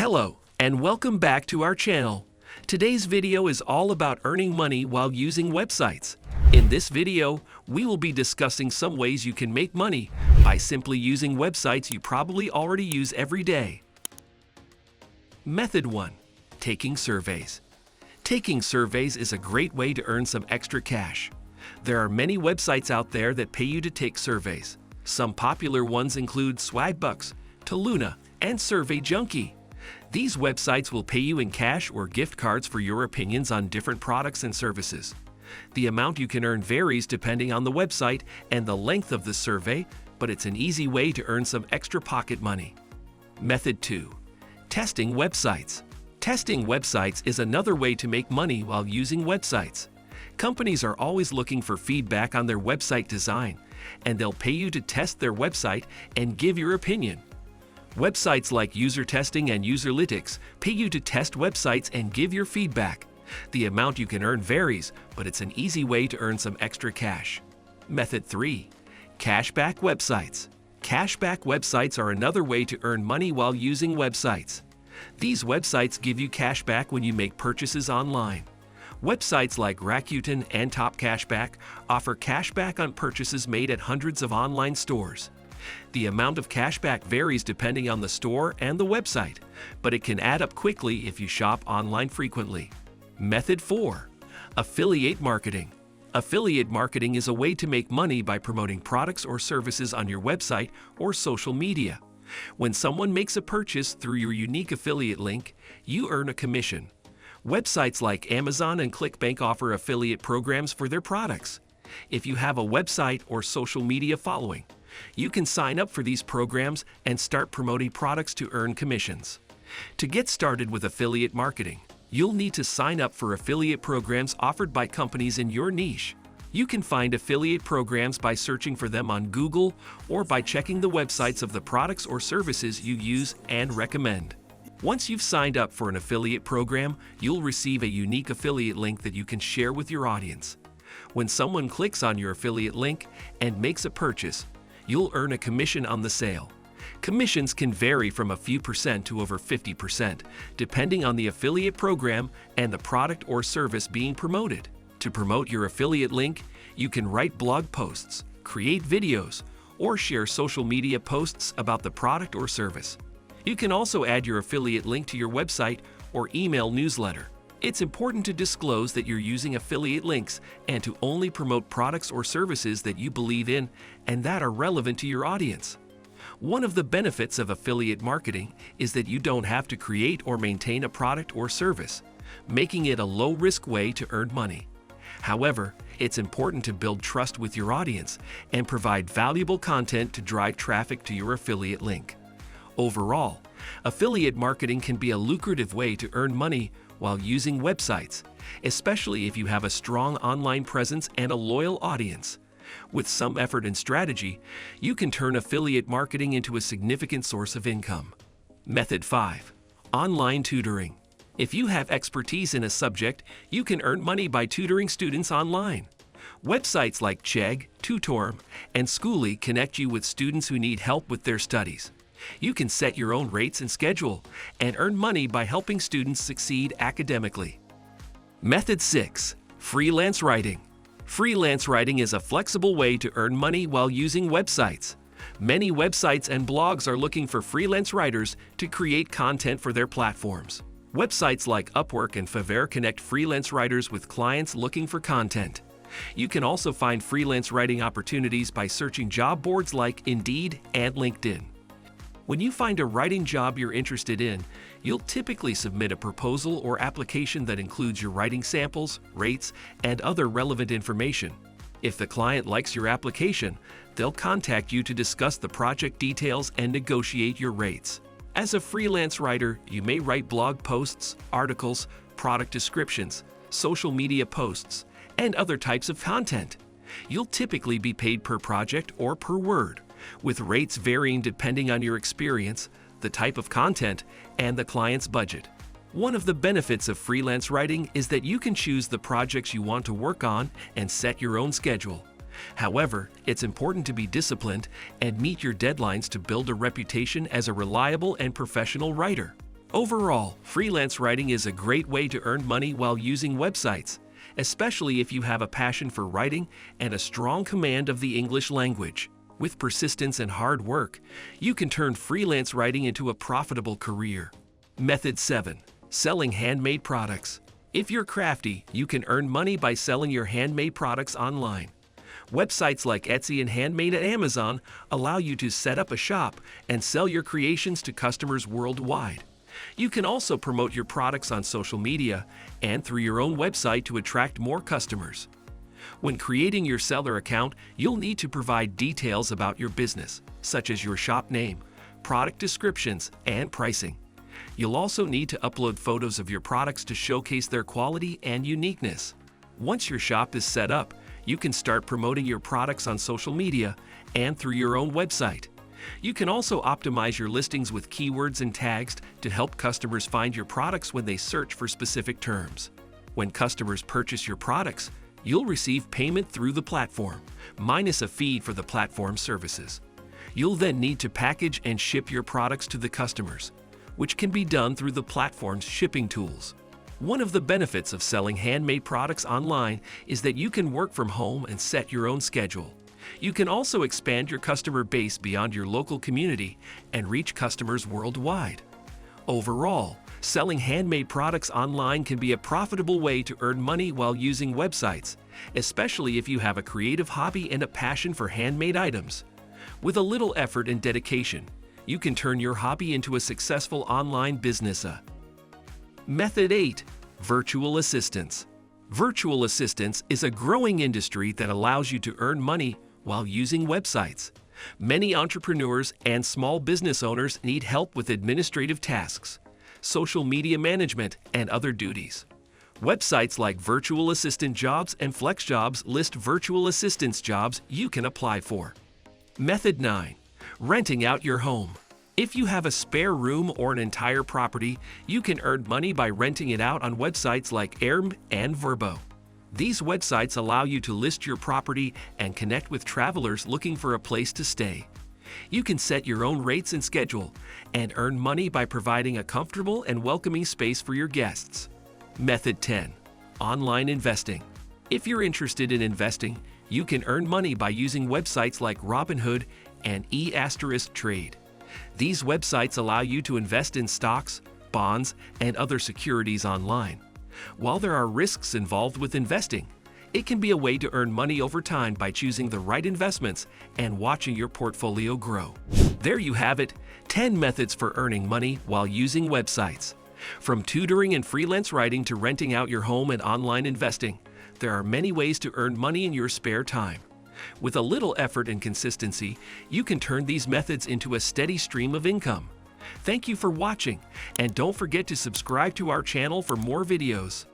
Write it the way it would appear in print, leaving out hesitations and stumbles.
Hello, and welcome back to our channel. Today's video is all about earning money while using websites. In this video, we will be discussing some ways you can make money by simply using websites you probably already use every day. Method 1. Taking surveys. Taking surveys is a great way to earn some extra cash. There are many websites out there that pay you to take surveys. Some popular ones include Swagbucks, Toluna, and Survey Junkie. These websites will pay you in cash or gift cards for your opinions on different products and services. The amount you can earn varies depending on the website and the length of the survey, but it's an easy way to earn some extra pocket money. Method 2. Testing websites. Testing websites is another way to make money while using websites. Companies are always looking for feedback on their website design, and they'll pay you to test their website and give your opinion. Websites like User Testing and Userlytics pay you to test websites and give your feedback. The amount you can earn varies, but it's an easy way to earn some extra cash. Method 3. Cashback websites. Cashback websites are another way to earn money while using websites. These websites give you cashback when you make purchases online. Websites like Rakuten and Top Cashback offer cashback on purchases made at hundreds of online stores. The amount of cashback varies depending on the store and the website, but it can add up quickly if you shop online frequently. Method 4. Affiliate marketing. Affiliate marketing is a way to make money by promoting products or services on your website or social media. When someone makes a purchase through your unique affiliate link, you earn a commission. Websites like Amazon and ClickBank offer affiliate programs for their products. If you have a website or social media following, you can sign up for these programs and start promoting products to earn commissions. To get started with affiliate marketing, you'll need to sign up for affiliate programs offered by companies in your niche. You can find affiliate programs by searching for them on Google or by checking the websites of the products or services you use and recommend. Once you've signed up for an affiliate program, you'll receive a unique affiliate link that you can share with your audience. When someone clicks on your affiliate link and makes a purchase, you'll earn a commission on the sale. Commissions can vary from a few percent to over 50%, depending on the affiliate program and the product or service being promoted. To promote your affiliate link, you can write blog posts, create videos, or share social media posts about the product or service. You can also add your affiliate link to your website or email newsletter. It's important to disclose that you're using affiliate links and to only promote products or services that you believe in and that are relevant to your audience. One of the benefits of affiliate marketing is that you don't have to create or maintain a product or service, making it a low-risk way to earn money. However, it's important to build trust with your audience and provide valuable content to drive traffic to your affiliate link. Overall, affiliate marketing can be a lucrative way to earn money while using websites, especially if you have a strong online presence and a loyal audience. With some effort and strategy, you can turn affiliate marketing into a significant source of income. Method 5. Online tutoring. If you have expertise in a subject, you can earn money by tutoring students online. Websites like Chegg, Tutorm, and Schooly connect you with students who need help with their studies. You can set your own rates and schedule and earn money by helping students succeed academically. Method 6. Freelance writing. Freelance writing is a flexible way to earn money while using websites. Many websites and blogs are looking for freelance writers to create content for their platforms. Websites like Upwork and Fiverr connect freelance writers with clients looking for content. You can also find freelance writing opportunities by searching job boards like Indeed and LinkedIn. When you find a writing job you're interested in, you'll typically submit a proposal or application that includes your writing samples, rates, and other relevant information. If the client likes your application, they'll contact you to discuss the project details and negotiate your rates. As a freelance writer, you may write blog posts, articles, product descriptions, social media posts, and other types of content. You'll typically be paid per project or per word, with rates varying depending on your experience, the type of content, and the client's budget. One of the benefits of freelance writing is that you can choose the projects you want to work on and set your own schedule. However, it's important to be disciplined and meet your deadlines to build a reputation as a reliable and professional writer. Overall, freelance writing is a great way to earn money while using websites, especially if you have a passion for writing and a strong command of the English language. With persistence and hard work, you can turn freelance writing into a profitable career. Method 7. Selling handmade products. If you're crafty, you can earn money by selling your handmade products online. Websites like Etsy and Handmade at Amazon allow you to set up a shop and sell your creations to customers worldwide. You can also promote your products on social media and through your own website to attract more customers. When creating your seller account, you'll need to provide details about your business, such as your shop name, product descriptions, and pricing. You'll also need to upload photos of your products to showcase their quality and uniqueness. Once your shop is set up, you can start promoting your products on social media and through your own website. You can also optimize your listings with keywords and tags to help customers find your products when they search for specific terms. When customers purchase your products, you'll receive payment through the platform, minus a fee for the platform services. You'll then need to package and ship your products to the customers, which can be done through the platform's shipping tools. One of the benefits of selling handmade products online is that you can work from home and set your own schedule. You can also expand your customer base beyond your local community and reach customers worldwide. Overall, selling handmade products online can be a profitable way to earn money while using websites, especially if you have a creative hobby and a passion for handmade items. With a little effort and dedication, you can turn your hobby into a successful online business. Method 8. Virtual assistants. Virtual assistants is a growing industry that allows you to earn money while using websites. Many entrepreneurs and small business owners need help with administrative tasks, social media management, and other duties. Websites like Virtual Assistant Jobs and FlexJobs list virtual assistance jobs you can apply for. Method 9. Renting out your home. If you have a spare room or an entire property, you can earn money by renting it out on websites like Airbnb and Vrbo. These websites allow you to list your property and connect with travelers looking for a place to stay. You can set your own rates and schedule and earn money by providing a comfortable and welcoming space for your guests. Method 10. Online investing. If you're interested in investing, you can earn money by using websites like Robinhood and E*Trade. These websites allow you to invest in stocks, bonds, and other securities online. While there are risks involved with investing, it can be a way to earn money over time by choosing the right investments and watching your portfolio grow. There you have it, 10 methods for earning money while using websites. From tutoring and freelance writing to renting out your home and online investing, there are many ways to earn money in your spare time. With a little effort and consistency, you can turn these methods into a steady stream of income. Thank you for watching, and don't forget to subscribe to our channel for more videos.